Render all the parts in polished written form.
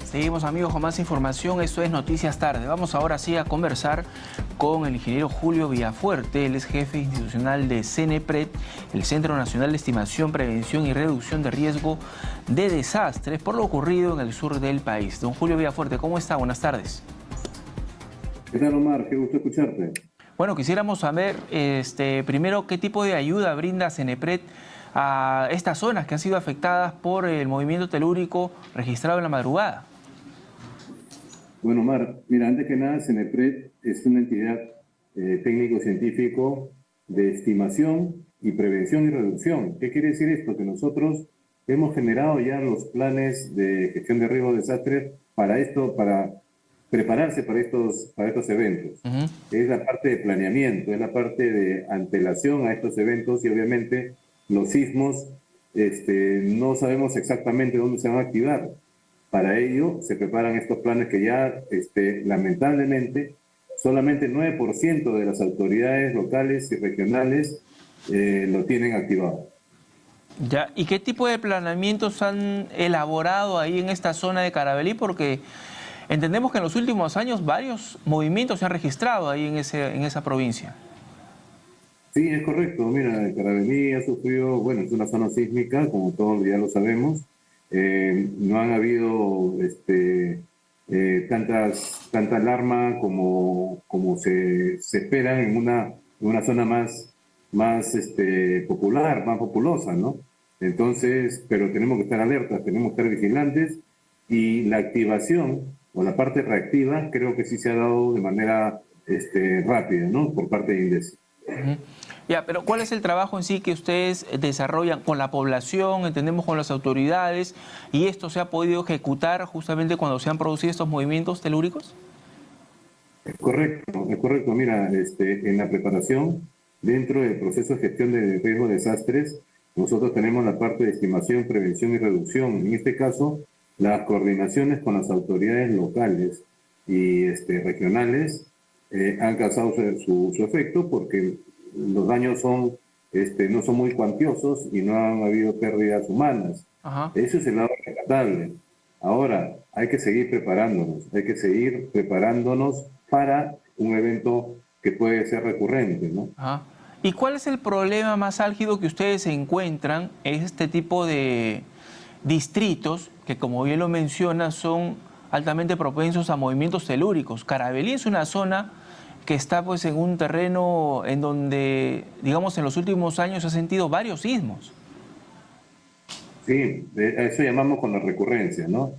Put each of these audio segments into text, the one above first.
Seguimos, amigos, con más información. Esto es Noticias Tarde. Vamos ahora sí a conversar con el ingeniero Julio Villafuerte. Él es jefe institucional de CENEPRED, el Centro Nacional de Estimación, Prevención y Reducción de Riesgo de Desastres, por lo ocurrido en el sur del país. Don Julio Villafuerte, ¿cómo está? Buenas tardes. ¿Qué tal, Omar? Qué gusto escucharte. Bueno, quisiéramos saber, primero, qué tipo de ayuda brinda CENEPRED a estas zonas que han sido afectadas por el movimiento telúrico registrado en la madrugada. Bueno, Omar, mira, antes que nada, CENEPRED es una entidad técnico-científico de estimación y prevención y reducción. ¿Qué quiere decir esto? Que nosotros hemos generado ya los planes de gestión de riesgo de desastres para esto, para prepararse para estos eventos. Es la parte de planeamiento, es la parte de antelación a estos eventos y obviamente los sismos no sabemos exactamente dónde se van a activar. Para ello se preparan estos planes que ya lamentablemente solamente el 9% de las autoridades locales y regionales lo tienen activado. Ya, ¿y qué tipo de planeamientos han elaborado ahí en esta zona de Carabalí? Porque entendemos que en los últimos años varios movimientos se han registrado ahí en esa provincia. Sí, es correcto. Mira, Carabalí ha sufrido, bueno, es una zona sísmica, como todos ya lo sabemos. No han habido tanta alarma como se espera en una zona más popular, más populosa, ¿no? Entonces, pero tenemos que estar alertas, tenemos que estar vigilantes y la activación o la parte reactiva creo que sí se ha dado de manera rápida, ¿no? Por parte de INDECI. Ya, pero ¿cuál es el trabajo en sí que ustedes desarrollan con la población, entendemos con las autoridades, y esto se ha podido ejecutar justamente cuando se han producido estos movimientos telúricos? Es correcto. Mira, en la preparación, dentro del proceso de gestión de riesgo de desastres, nosotros tenemos la parte de estimación, prevención y reducción. En este caso, las coordinaciones con las autoridades locales y regionales han causado su efecto porque los daños no son muy cuantiosos y no han habido pérdidas humanas. Eso es el lado rescatable. Ahora, hay que seguir preparándonos para un evento que puede ser recurrente, ¿no? ¿Y cuál es el problema más álgido que ustedes encuentran en este tipo de distritos que, como bien lo menciona, son altamente propensos a movimientos telúricos? Carabalí es una zona que está pues en un terreno en donde, digamos, en los últimos años se ha sentido varios sismos. Sí, a eso llamamos con la recurrencia, ¿no?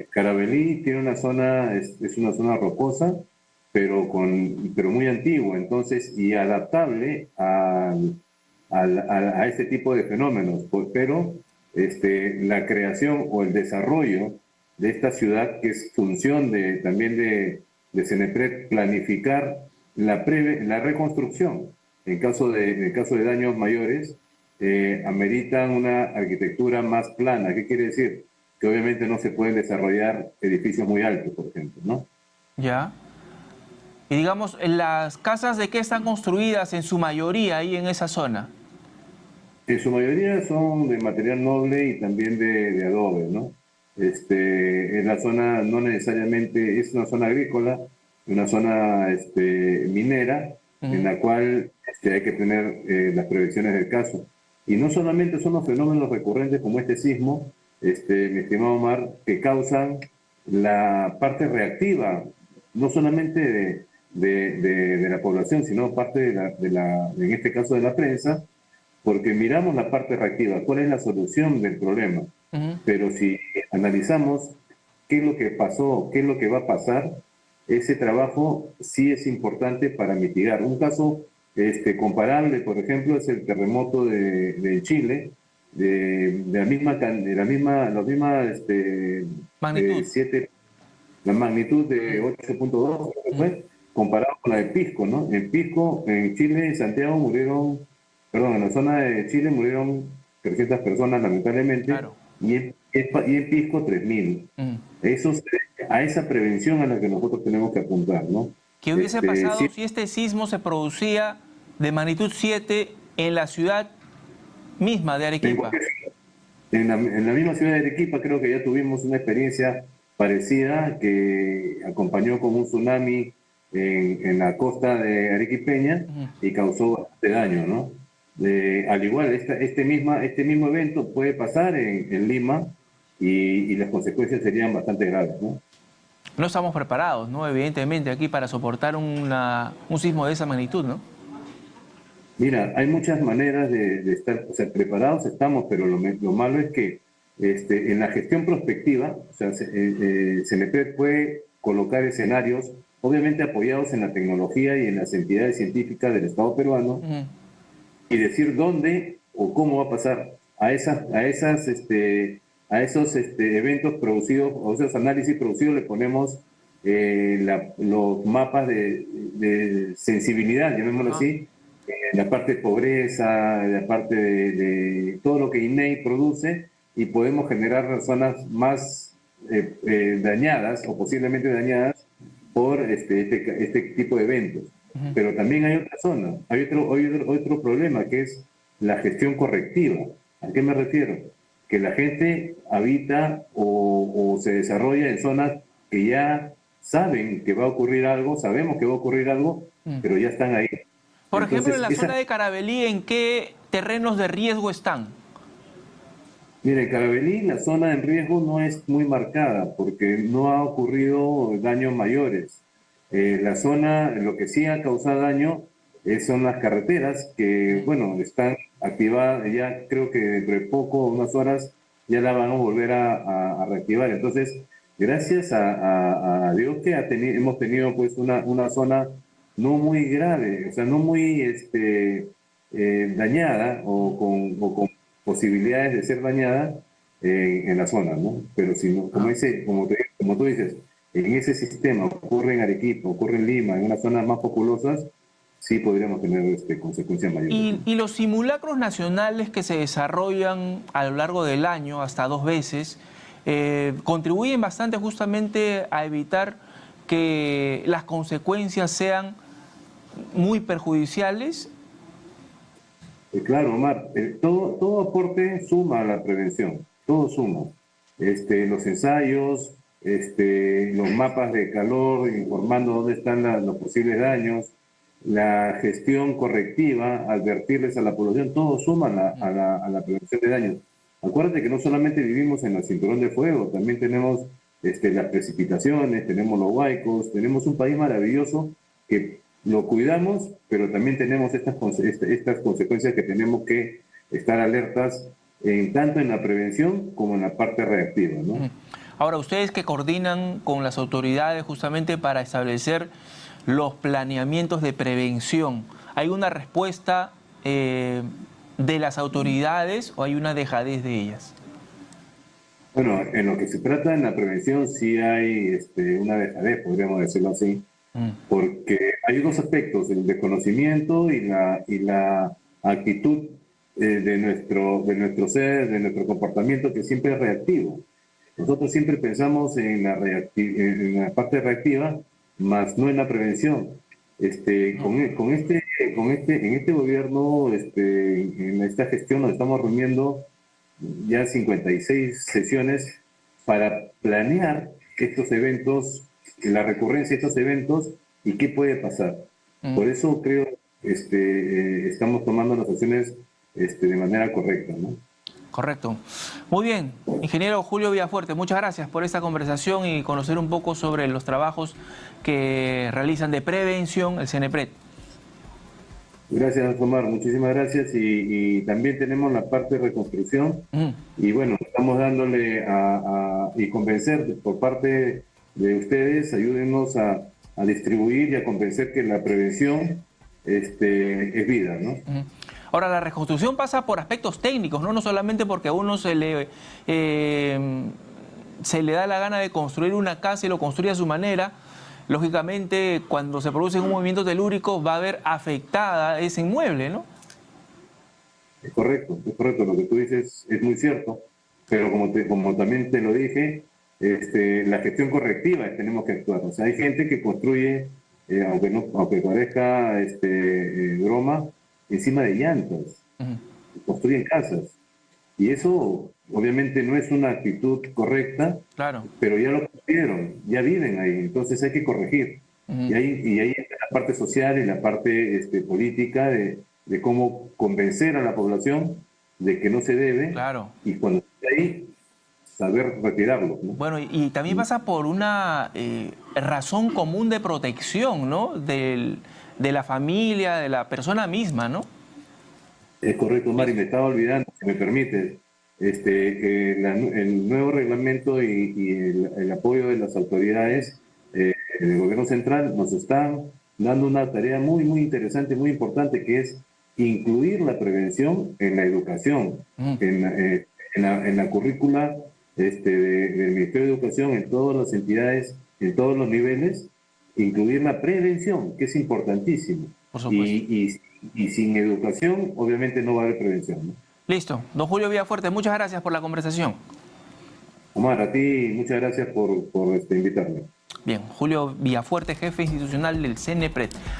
Carabalí tiene una zona, es una zona rocosa, pero muy antigua, entonces, y adaptable a este tipo de fenómenos. Pero la creación o el desarrollo de esta ciudad, que es función también de CENEPRED, planificar la reconstrucción en caso de daños mayores, ameritan una arquitectura más plana. ¿Qué quiere decir? Que obviamente no se pueden desarrollar edificios muy altos, por ejemplo, ¿no? Ya. Y digamos, ¿las casas de qué están construidas en su mayoría ahí en esa zona? En su mayoría son de material noble y también de adobe, ¿no? En la zona no necesariamente es una zona agrícola, una zona minera, en la cual hay que tener las previsiones del caso. Y no solamente son los fenómenos recurrentes como este sismo, mi estimado Omar, que causan la parte reactiva, no solamente de la población, sino parte en este caso de la prensa, porque miramos la parte reactiva, cuál es la solución del problema. Pero si analizamos qué es lo que pasó, qué es lo que va a pasar, ese trabajo sí es importante para mitigar. Un caso comparable, por ejemplo, es el terremoto de Chile, la magnitud de 8.2, comparado con la de Pisco, ¿no? En Pisco, en Chile, en Santiago en la zona de Chile murieron 300 personas, lamentablemente, claro. y en Pisco 3.000. A esa prevención a la que nosotros tenemos que apuntar, ¿no? ¿Qué hubiese pasado si este sismo se producía de magnitud 7 en la ciudad misma de Arequipa? en la misma ciudad de Arequipa creo que ya tuvimos una experiencia parecida que acompañó con un tsunami en la costa de Arequipeña y causó bastante daño, ¿no? Al igual, este mismo evento puede pasar en Lima y las consecuencias serían bastante graves, ¿no? No estamos preparados, ¿no? Evidentemente, aquí para soportar un sismo de esa magnitud, ¿no? Mira, hay muchas maneras de estar, o sea, preparados estamos, pero lo malo es que en la gestión prospectiva, o sea, CNP puede colocar escenarios, obviamente apoyados en la tecnología y en las entidades científicas del Estado peruano, y decir dónde o cómo va a pasar a esos eventos producidos, o esos análisis producidos, le ponemos los mapas de sensibilidad, llamémoslo así, la parte de pobreza, la parte de todo lo que INEI produce, y podemos generar zonas más dañadas o posiblemente dañadas por este tipo de eventos. Pero también hay otra zona, hay otro problema, que es la gestión correctiva. ¿A qué me refiero? Que la gente habita o se desarrolla en zonas que ya saben que va a ocurrir algo, sabemos que va a ocurrir algo, pero ya están ahí. Por Entonces, ejemplo, en la zona de Caravelí, ¿en qué terrenos de riesgo están? mire, en Caravelí la zona en riesgo no es muy marcada porque no ha ocurrido daños mayores. La zona, lo que sí ha causado daño son las carreteras que, bueno, están activadas, ya creo que dentro de poco, unas horas, ya la van a volver a reactivar. Entonces, gracias a Dios que hemos tenido pues una zona no muy grave, o sea, no muy dañada o con posibilidades de ser dañada en la zona, ¿no? Pero si no, como tú dices, en ese sistema ocurre en Arequipa, ocurre en Lima, en unas zonas más populosas, sí podríamos tener consecuencias mayores. Y los simulacros nacionales que se desarrollan a lo largo del año, hasta 2 veces, contribuyen bastante justamente a evitar que las consecuencias sean muy perjudiciales. Claro, Omar, todo aporte suma a la prevención, todo suma. Los ensayos, los mapas de calor informando dónde están los posibles daños, la gestión correctiva, advertirles a la población, todo suma a la prevención de daños. Acuérdate que no solamente vivimos en el cinturón de fuego, también tenemos las precipitaciones, tenemos los huaicos, tenemos un país maravilloso que lo cuidamos, pero también tenemos estas consecuencias que tenemos que estar alertas tanto en la prevención como en la parte reactiva, ¿no? Ahora, ustedes que coordinan con las autoridades justamente para establecer los planeamientos de prevención, ¿hay una respuesta de las autoridades o hay una dejadez de ellas? Bueno, en lo que se trata en la prevención sí hay una dejadez, podríamos decirlo así, porque hay dos aspectos, el desconocimiento y la actitud de nuestro ser, de nuestro comportamiento, que siempre es reactivo. Nosotros siempre pensamos en la parte reactiva, más no en la prevención. En este gobierno, en esta gestión, nos estamos reuniendo ya 56 sesiones para planear estos eventos, la recurrencia de estos eventos y qué puede pasar. Por eso creo estamos tomando las acciones de manera correcta, ¿no? Correcto. Muy bien, ingeniero Julio Villafuerte, muchas gracias por esta conversación y conocer un poco sobre los trabajos que realizan de prevención el CNPRED. Gracias, Omar, muchísimas gracias. Y también tenemos la parte de reconstrucción. Y bueno, estamos dándole y convencer por parte de ustedes, ayúdenos a distribuir y a convencer que la prevención es vida, ¿no? Ahora, la reconstrucción pasa por aspectos técnicos, ¿no? No solamente porque a uno se le da la gana de construir una casa y lo construye a su manera. Lógicamente, cuando se produce un movimiento telúrico, va a haber afectada ese inmueble, ¿no? Es correcto, lo que tú dices es muy cierto, pero como también te lo dije, la gestión correctiva tenemos que actuar. O sea, hay gente que construye, aunque parezca broma, encima de llantas, construyen casas. Y eso obviamente no es una actitud correcta, Claro. pero ya lo cumplieron, ya viven ahí, entonces hay que corregir. Ujú. Y ahí está la parte social y la parte política de cómo convencer a la población de que no se debe, Claro. y cuando esté ahí, saber retirarlo, ¿no? Bueno, y también pasa por una razón común de protección, ¿no? De la familia, de la persona misma, ¿no? Es correcto, Mari, me estaba olvidando, si me permite, el nuevo reglamento y el apoyo de las autoridades del gobierno central nos están dando una tarea muy, muy interesante, muy importante, que es incluir la prevención en la educación, Mm. en la currícula del Ministerio de Educación, en todas las entidades, en todos los niveles, incluir la prevención, que es importantísimo. Por supuesto. Y sin educación, obviamente no va a haber prevención, ¿no? Listo. Don Julio Villafuerte, muchas gracias por la conversación. Omar, a ti muchas gracias por invitarme. Bien, Julio Villafuerte, jefe institucional del CNPRED.